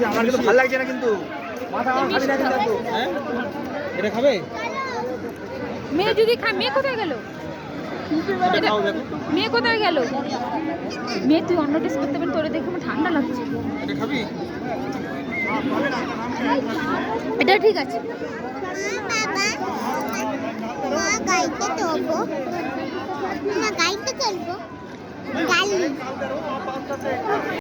আমার কিন্তু ভালো লাগছে না, কিন্তু এটা খাবে মেয়ে যদি খায়। মেয়ে কোথায় গেল? মেয়ে কোথায় গেল? মেয়ে তুই অন্য টেস্ট করতে পারেন, তোরে দেখে আমার ঠান্ডা লাগছে। এটা খাবি? এটা ঠিক আছে। গাইতে চলবো, গাইতে চলবো।